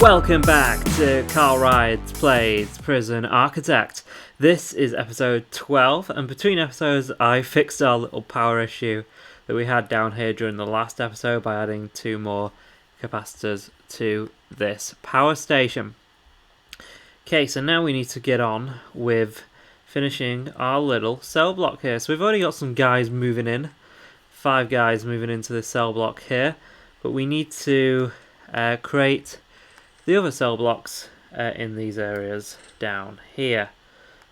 Welcome back to CarlRyds Plays Prison Architect. This is episode 12, and between episodes I fixed our little power issue that we had down here during the last episode by adding 2 more capacitors to this power station. Okay, so now we need to get on with finishing our little cell block here. So we've already got some guys moving in, 5 guys moving into this cell block here, but we need to create the other cell blocks in these areas down here.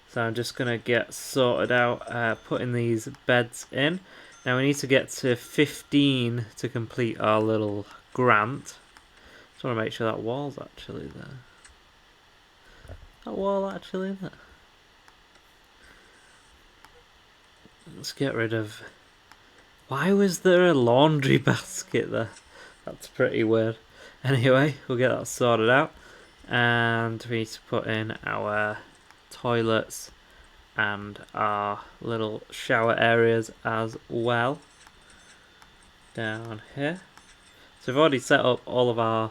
So I'm just going to get sorted out putting these beds in. Now we need to get to 15 to complete our little grant. Just want to make sure that wall's actually there. That wall actually there. Let's get rid of... Why was there a laundry basket there? That's pretty weird. Anyway, we'll get that sorted out. And we need to put in our toilets and our little shower areas as well. Down here. So we've already set up all of our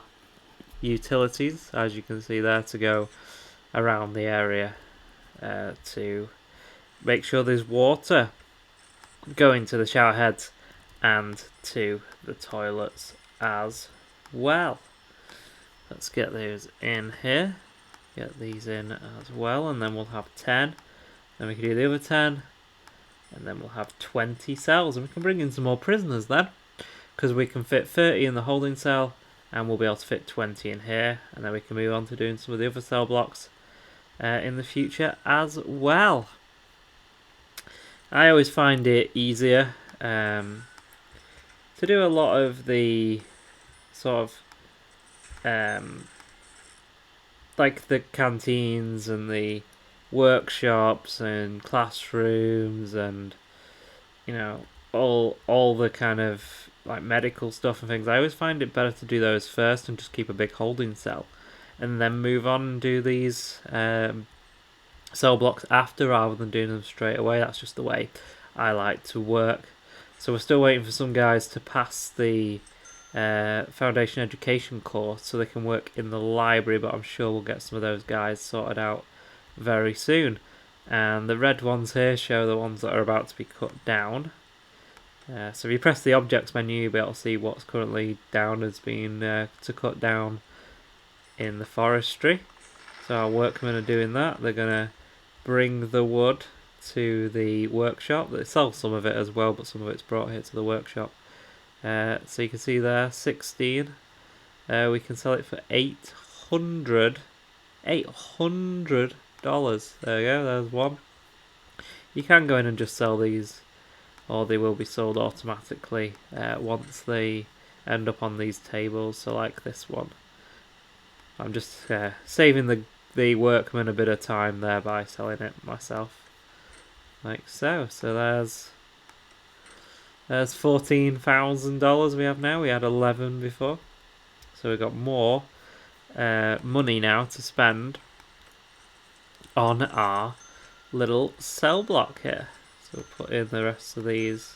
utilities, as you can see there, to go around the area to make sure there's water going to the shower heads and to the toilets as well. Let's get those in here. Get these in as well, and then we'll have 10. Then we can do the other 10, and then we'll have 20 cells, and we can bring in some more prisoners then, because we can fit 30 in the holding cell, and we'll be able to fit 20 in here, and then we can move on to doing some of the other cell blocks in the future as well. I always find it easier to do a lot of the sort of like the canteens and the workshops and classrooms and, you know, all the kind of like medical stuff and things. I always find it better to do those first and just keep a big holding cell and then move on and do these cell blocks after, rather than doing them straight away. That's just the way I like to work. So we're still waiting for some guys to pass the foundation education course so they can work in the library, but I'm sure we'll get some of those guys sorted out very soon. And the red ones here show the ones that are about to be cut down. So if you press the objects menu, you'll be able to see what's currently down as being to cut down in the forestry. So our workmen are doing that. They're going to bring the wood to the workshop. They sell some of it as well, but some of it's brought here to the workshop. So you can see there, 16. We can sell it for $800. $800. There we go, there's one. You can go in and just sell these, or they will be sold automatically once they end up on these tables. So like this one. I'm just saving the workmen a bit of time there by selling it myself. Like so. So there's $14,000 we have now. We had 11 before. So we've got more money now to spend on our little cell block here. So we'll put in the rest of these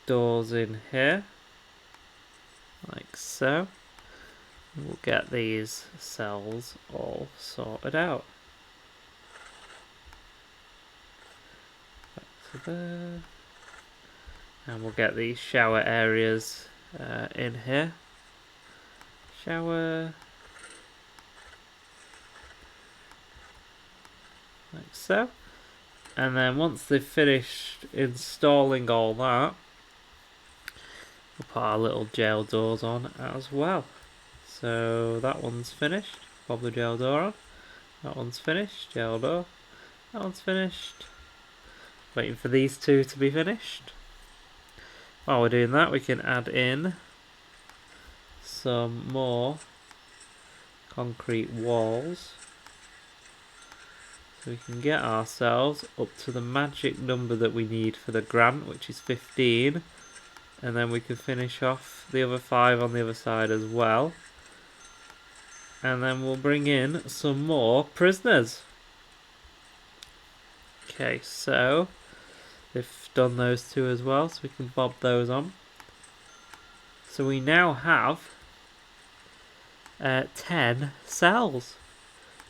doors in here. Like so. We'll get these cells all sorted out. Back to there. And we'll get these shower areas in here. Shower. Like so. And then once they've finished installing all that, we'll put our little jail doors on as well. So that one's finished. Bob the jail door on. That one's finished. Jail door. That one's finished. Waiting for these 2 to be finished. While we're doing that, we can add in some more concrete walls. So we can get ourselves up to the magic number that we need for the grant, which is 15. And then we can finish off the other 5 on the other side as well. And then we'll bring in some more prisoners. Okay, so they've done those 2 as well, so we can bob those on. So we now have 10 cells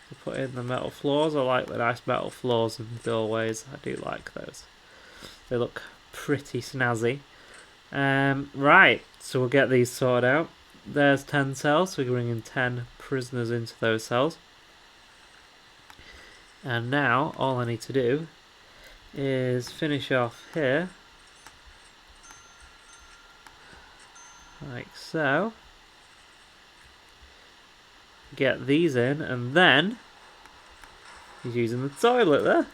to put in the metal floors. I like the nice metal floors and doorways. I do like those. They look pretty snazzy. Right, so we'll get these sorted out. There's 10 cells, so we can bring in 10 prisoners into those cells. And now, all I need to do is finish off here. Like so. Get these in, and then he's using the toilet there.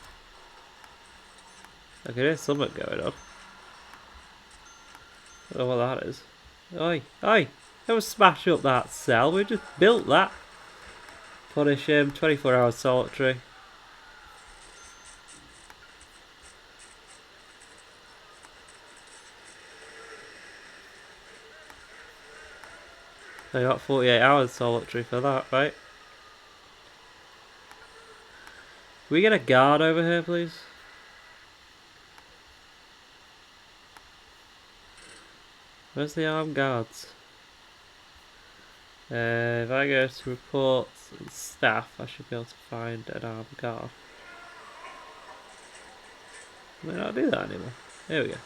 I can hear something going on. I don't know what that is. Oi, oi! Don't smash up that cell, we just built that. Punish him, 24 hours solitary. They got 48 hours solitary for that, right? Can we get a guard over here, please? Where's the armed guards? If I go to reports and staff, I should be able to find an armed guard. I may not do that anymore. Here we go.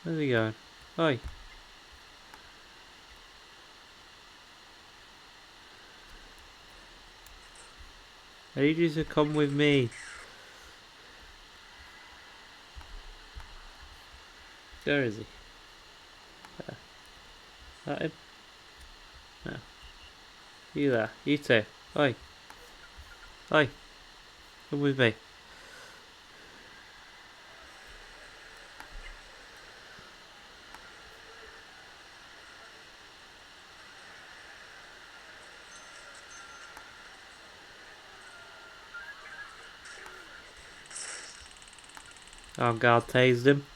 Where's he going? Oi. I need you to come with me. Where is he? There. That him? No. You there. You two. Oi. Oi. Come with me. Our guard tased him.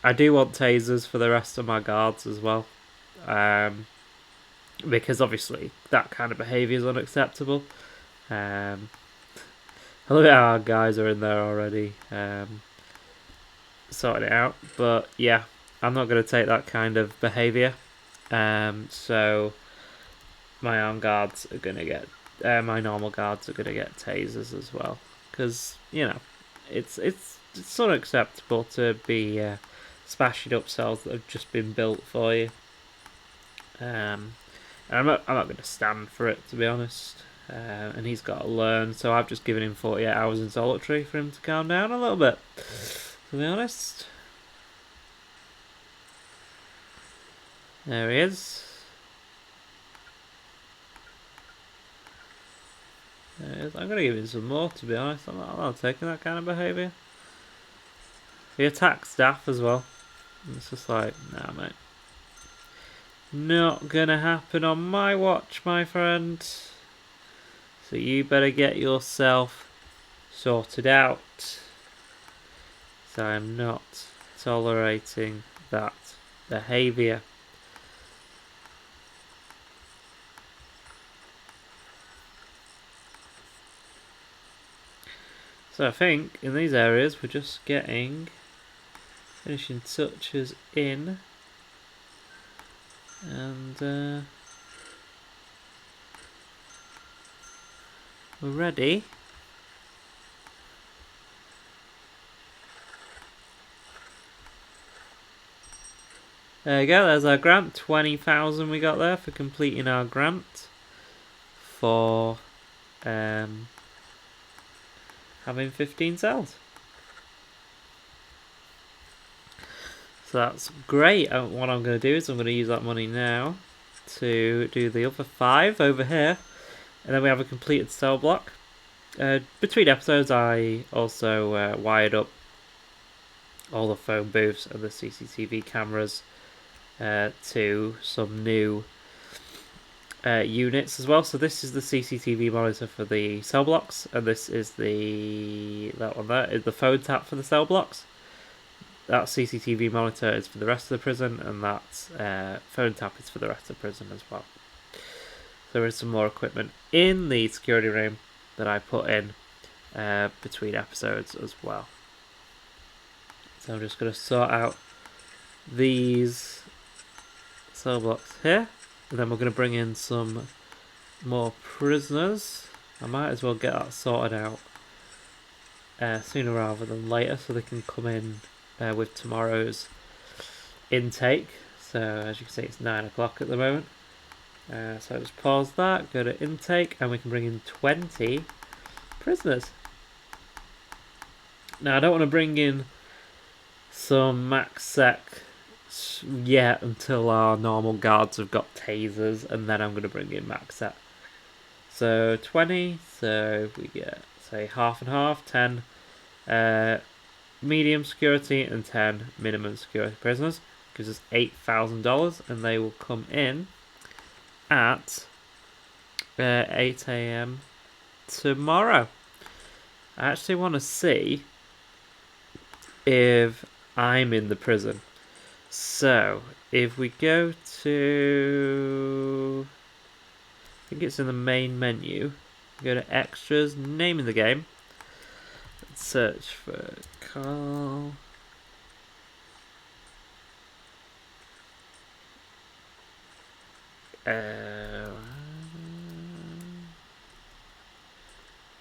I do want tasers for the rest of my guards as well. Because obviously that kind of behaviour is unacceptable. I look at how our guys are in there already, sorting it out. But yeah, I'm not going to take that kind of behaviour. So my armed guards are going to get, my normal guards are going to get tasers as well. Because, you know, it's unacceptable to be smashing up cells that have just been built for you. And I'm not going to stand for it, to be honest. And he's got to learn, so I've just given him 48 hours in solitary for him to calm down a little bit, to be honest. There he is. I'm going to give him some more, to be honest. I'm not taking that kind of behaviour. He attacks staff as well. It's just like, nah, mate. Not gonna happen on my watch, my friend. So you better get yourself sorted out. So I'm not tolerating that behaviour. So I think in these areas we're just getting finishing touches in, and we're ready. There we go, there's our grant, 20,000 we got there for completing our grant for having 15 cells. So that's great. What I'm going to do is I'm going to use that money now to do the other 5 over here, and then we have a completed cell block. Between episodes I also wired up all the phone booths and the CCTV cameras to some new units as well. So this is the CCTV monitor for the cell blocks, and this is that one there is the phone tap for the cell blocks. That CCTV monitor is for the rest of the prison, and that phone tap is for the rest of the prison as well. So there is some more equipment in the security room that I put in between episodes as well. So I'm just going to sort out these cell blocks here, and then we're going to bring in some more prisoners. I might as well get that sorted out sooner rather than later, so they can come in with tomorrow's intake. So as you can see, it's 9 o'clock at the moment. So I just pause that, go to intake, and we can bring in 20 prisoners. Now I don't want to bring in some max sec yet until our normal guards have got tasers, and then I'm going to bring in max sec. So 20, so if we get, say, half and half, 10 medium security and 10 minimum security prisoners, gives us $8,000, and they will come in at 8 a.m. tomorrow. I actually want to see if I'm in the prison. So, if we go to, I think it's in the main menu, go to extras, name in the game, search for Carl.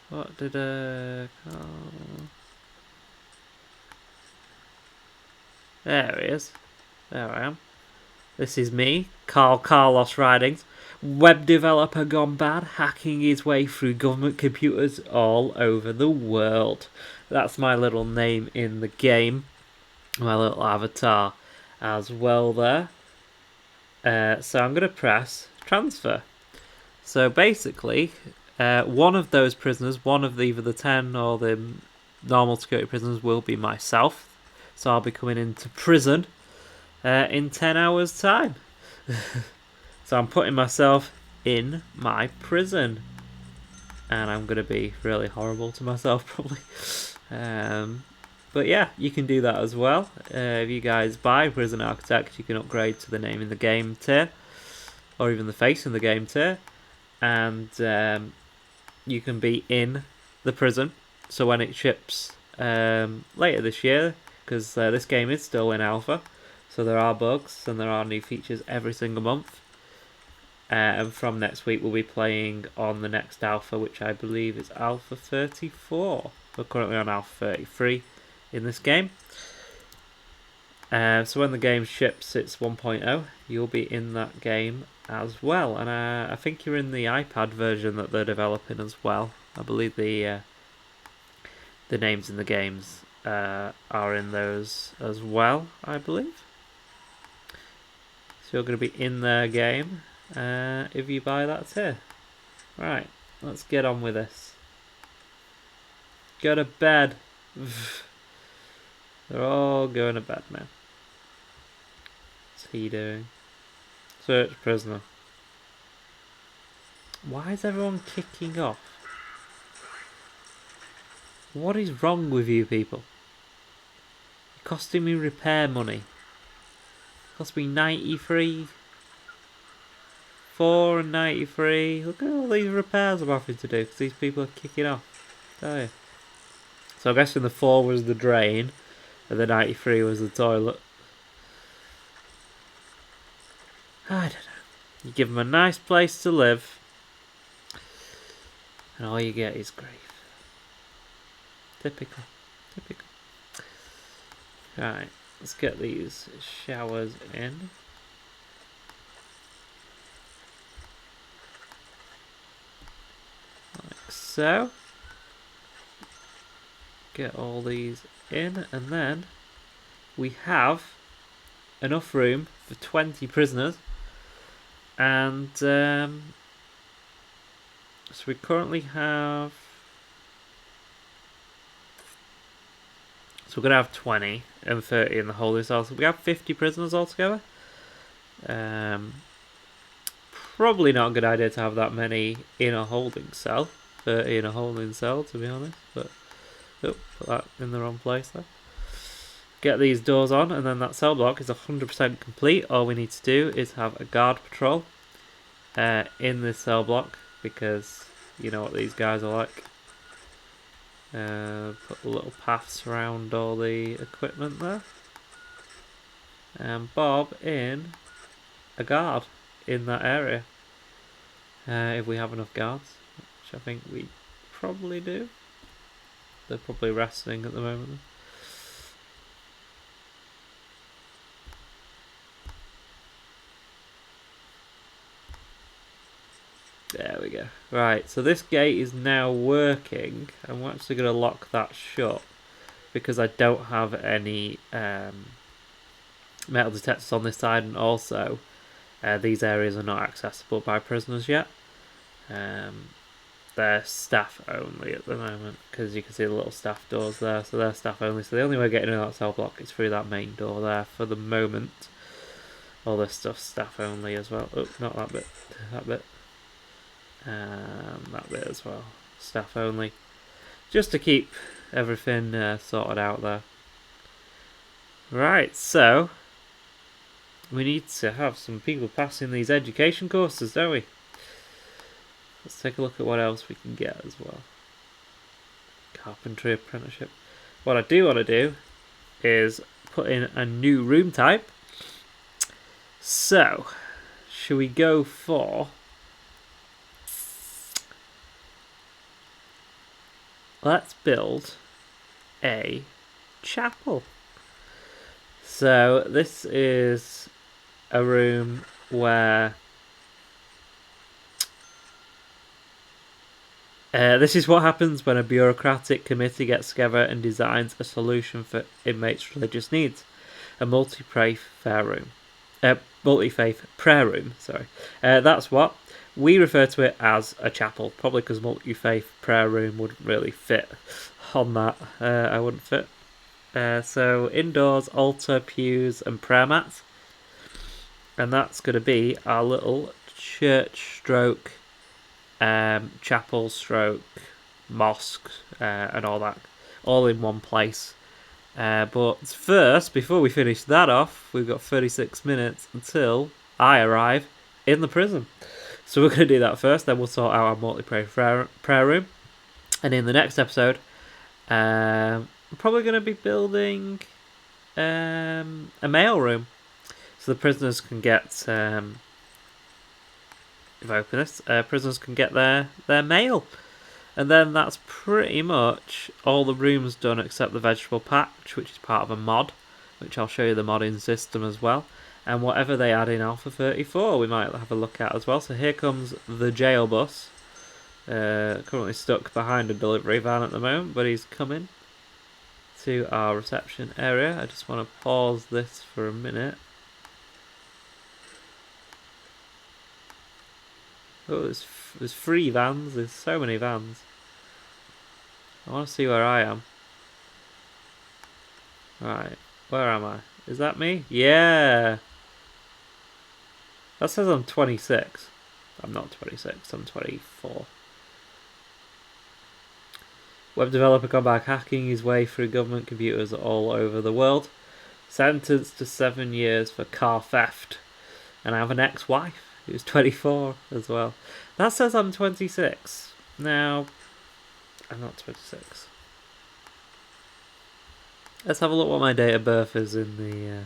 What did Carl? There he is. There I am. This is me, CarlRyds, web developer gone bad, hacking his way through government computers all over the world. That's my little name in the game, my little avatar as well there. So I'm going to press transfer. So basically, one of those prisoners, one of either the 10 or the normal security prisoners, will be myself. So I'll be coming into prison in 10 hours time. So I'm putting myself in my prison, and I'm going to be really horrible to myself probably. But yeah, you can do that as well. If you guys buy Prison Architect, you can upgrade to the name in the game tier, or even the face in the game tier, and you can be in the prison. So when it ships later this year, because this game is still in alpha, so there are bugs and there are new features every single month. And from next week we'll be playing on the next alpha, which I believe is alpha 34. We're currently on alpha 33 in this game. So when the game ships its 1.0, you'll be in that game as well. And I think you're in the iPad version that they're developing as well. I believe the names in the games are in those as well, I believe. So you're going to be in their game if you buy that tier. Right, let's get on with this. Go to bed. They're all going to bed now. What's he doing? Search prisoner. Why is everyone kicking off? What is wrong with you people? You're costing me repair money. It cost me 93, 4 and 93. Look at all these repairs I'm having to do because these people are kicking off. Tell you. So I'm guessing the 4 was the drain and the 93 was the toilet. I don't know. You give them a nice place to live and all you get is grief. Typical. Typical. Right, let's get these showers in. Like so. Get all these in, and then we have enough room for 20 prisoners. And so we currently have, so we're going to have 20 and 30 in the holding cell. So we have 50 prisoners altogether. Probably not a good idea to have that many in a holding cell. 30 in a holding cell, to be honest. But put that in the wrong place there. Get these doors on, and then that cell block is 100% complete. All we need to do is have a guard patrol in this cell block, because you know what these guys are like. Put little paths around all the equipment there. and Bob in a guard in that area. If we have enough guards, which I think we probably do. They're probably resting at the moment. There we go. Right, so this gate is now working. I'm actually going to lock that shut because I don't have any metal detectors on this side, and also these areas are not accessible by prisoners yet. They're staff only at the moment because you can see the little staff doors there, so they're staff only. So the only way getting in that cell block is through that main door there for the moment. All this stuff's staff only as well. Oh, not that bit. That bit. That bit as well. Staff only. Just to keep everything sorted out there. Right, so we need to have some people passing these education courses, don't we? Let's take a look at what else we can get as well. Carpentry apprenticeship. What I do want to do is put in a new room type. So, should we go for... Let's build a chapel. So this is a room where this is what happens when a bureaucratic committee gets together and designs a solution for inmates' religious needs. A multi-faith prayer room. Sorry. That's what we refer to it as a chapel, probably because multi-faith prayer room wouldn't really fit on that. I wouldn't fit. So indoors, altar, pews, and prayer mats, and that's going to be our little church stroke, chapel stroke, mosque, and all that, all in one place. But first, before we finish that off, we've got 36 minutes until I arrive in the prison. So we're going to do that first, then we'll sort out our multi-prayer room. And in the next episode, I'm probably going to be building a mail room. So the prisoners can get, if I open this, prisoners can get their mail. And then that's pretty much all the rooms done except the vegetable patch, which is part of a mod, which I'll show you the modding system as well. And whatever they add in Alpha 34, we might have a look at as well. So here comes the jail bus. Currently stuck behind a delivery van at the moment, but he's coming to our reception area. I just want to pause this for a minute. Oh, there's 3 vans. There's so many vans. I want to see where I am. Right, where am I? Is that me? Yeah! That says I'm 26. I'm not 26, I'm 24. Web developer gone back hacking his way through government computers all over the world. Sentenced to 7 years for car theft. And I have an ex-wife who's 24 as well. That says I'm 26. Now, I'm not 26. Let's have a look what my date of birth is in the...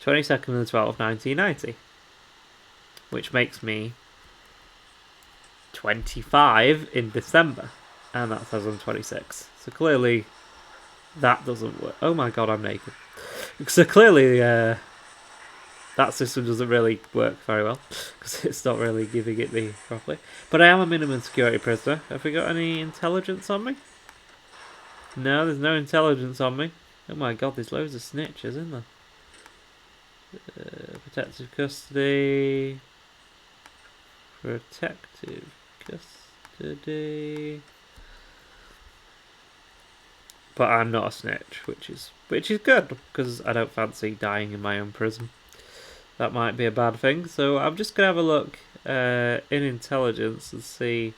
22nd of the 12th, 1990. Which makes me 25 in December. And that says I'm 26. So clearly that doesn't work. Oh my god, I'm naked. So clearly that system doesn't really work very well. Because it's not really giving it me properly. But I am a minimum security prisoner. Have we got any intelligence on me? No, there's no intelligence on me. Oh my god, there's loads of snitches, isn't there? Protective custody. Protective custody. But I'm not a snitch, which is good, because I don't fancy dying in my own prison. That might be a bad thing, so I'm just going to have a look in intelligence and see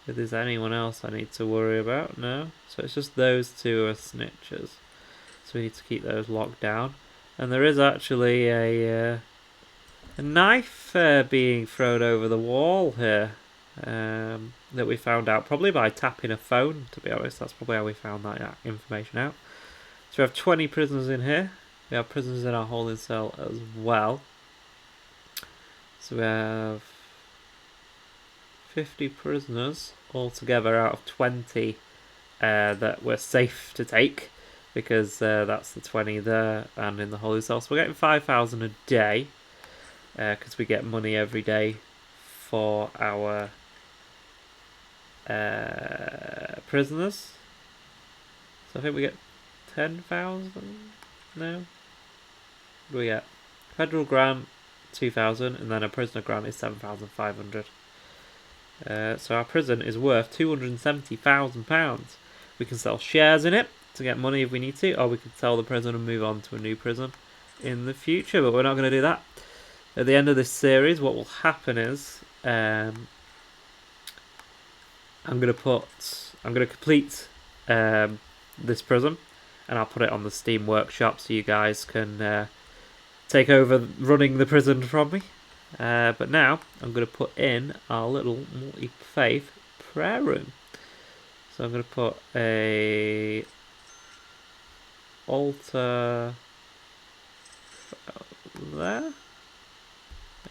if there's anyone else I need to worry about. No? So it's just those 2 are snitches. So we need to keep those locked down. And there is actually a knife being thrown over the wall here. that we found out probably by tapping a phone, to be honest. That's probably how we found that information out. So we have 20 prisoners in here. We have prisoners in our holding cell as well. So we have 50 prisoners altogether out of 20 that we're safe to take, because that's the 20 there and in the holding cell. So we're getting 5,000 a day, because we get money every day for our prisoners. So I think we get 10,000. No, what do we get? Federal grant 2,000, and then a prisoner grant is 7,500. So our prison is worth £270,000. We can sell shares in it to get money if we need to, or we could sell the prison and move on to a new prison in the future, but we're not going to do that. At the end of this series, what will happen is I'm going to complete this prison, and I'll put it on the Steam Workshop so you guys can take over running the prison from me. But now I'm going to put in our little multi-faith prayer room. So I'm going to put a altar there,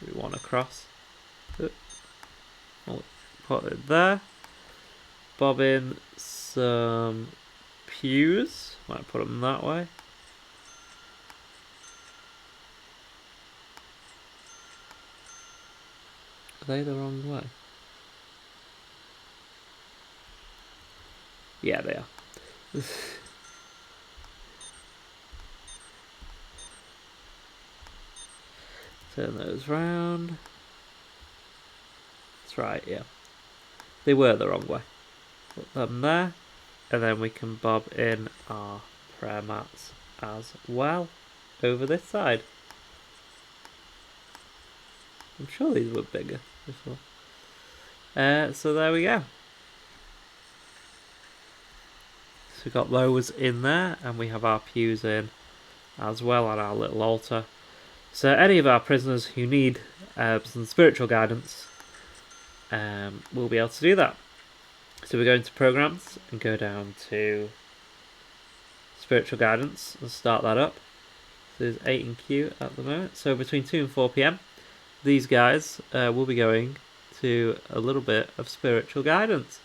maybe one across. I'll put it there. Bob in some pews. Might put them that way. Are they the wrong way? Yeah, they are. Turn those round. That's right, yeah. They were the wrong way. Put them there. And then we can bob in our prayer mats as well over this side. I'm sure these were bigger before. So there we go. So we've got those in there, and we have our pews in as well on our little altar. So any of our prisoners who need some spiritual guidance will be able to do that. So we go into programs and go down to spiritual guidance and start that up. So there's 8 in queue at the moment. So between 2 and 4 PM, these guys will be going to a little bit of spiritual guidance.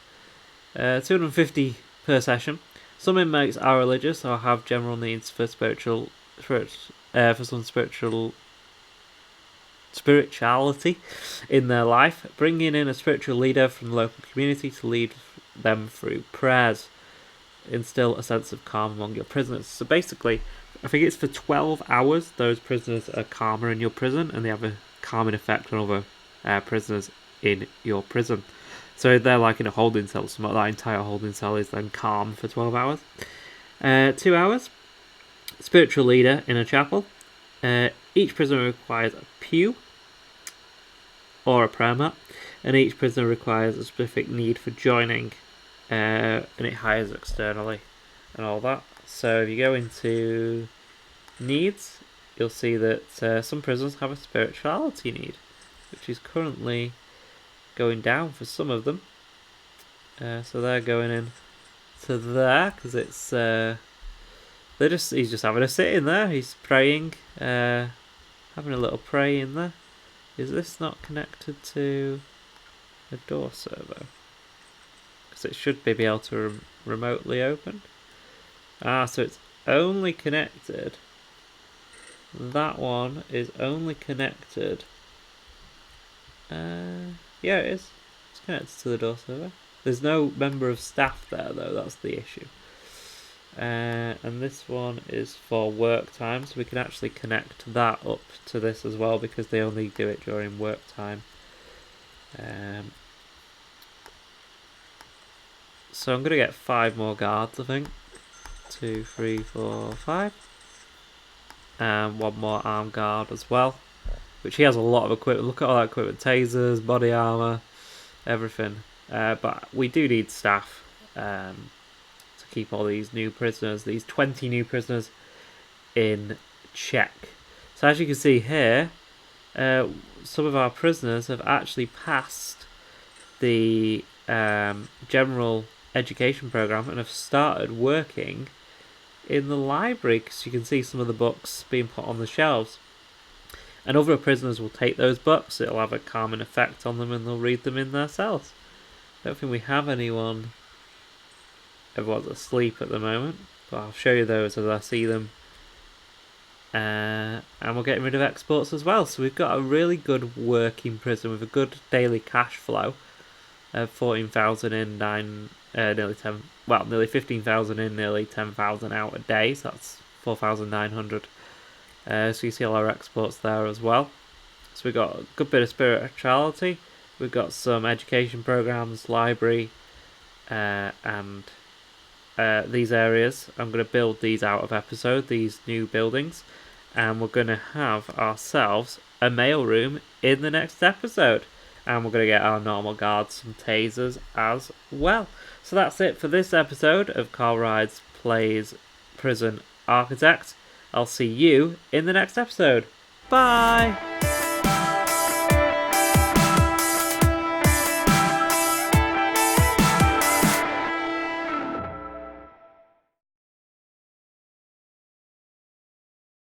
250 per session. Some inmates are religious or have general needs for spirituality in their life, bringing in a spiritual leader from the local community to lead them through prayers. Instill a sense of calm among your prisoners. So basically, I think it's for 12 hours those prisoners are calmer in your prison, and they have a calming effect on other prisoners in your prison. So they're like in a holding cell, so that entire holding cell is then calm for 12 hours. 2 hours, spiritual leader in a chapel. Each prisoner requires a pew or a prayer mat, and each prisoner requires a specific need for joining, and it hires externally and all that. So if you go into needs, you'll see that some prisoners have a spirituality need, which is currently going down for some of them. So they're going in to there because it's he's just having a sit in there. He's praying, having a little pray in there. Is this not connected to a door servo? Because it should be able to remotely open. So it's only connected. That one is only connected. Yeah, it is. It's connected to the door server. There's no member of staff there, though. That's the issue. And this one is for work time, so we can actually connect that up to this as well, because they only do it during work time. So I'm going to get 5 more guards, I think. 2, 3, 4, 5. And 1 more armed guard as well, which he has a lot of equipment. Look at all that equipment: tasers, body armor, everything. But we do need staff to keep all these new prisoners, these 20 new prisoners, in check. So as you can see here, some of our prisoners have actually passed the general education program and have started working in the library, because you can see some of the books being put on the shelves. And other prisoners will take those books, it'll have a calming effect on them, and they'll read them in their cells. I don't think we have anyone. Everyone's asleep at the moment, but I'll show you those as I see them. And we're getting rid of exports as well. So we've got a really good working prison with a good daily cash flow of 14,000 in, nearly 15,000 in, nearly 10,000 out a day. So that's 4,900. So you see all our exports there as well. So we've got a good bit of spirituality. We've got some education programs, library, and these areas. I'm going to build these out of episode, these new buildings, and we're going to have ourselves a mailroom in the next episode, and we're going to get our normal guards some tasers as well. So that's it for this episode of CarlRyds Plays Prison Architect. I'll see you in the next episode. Bye!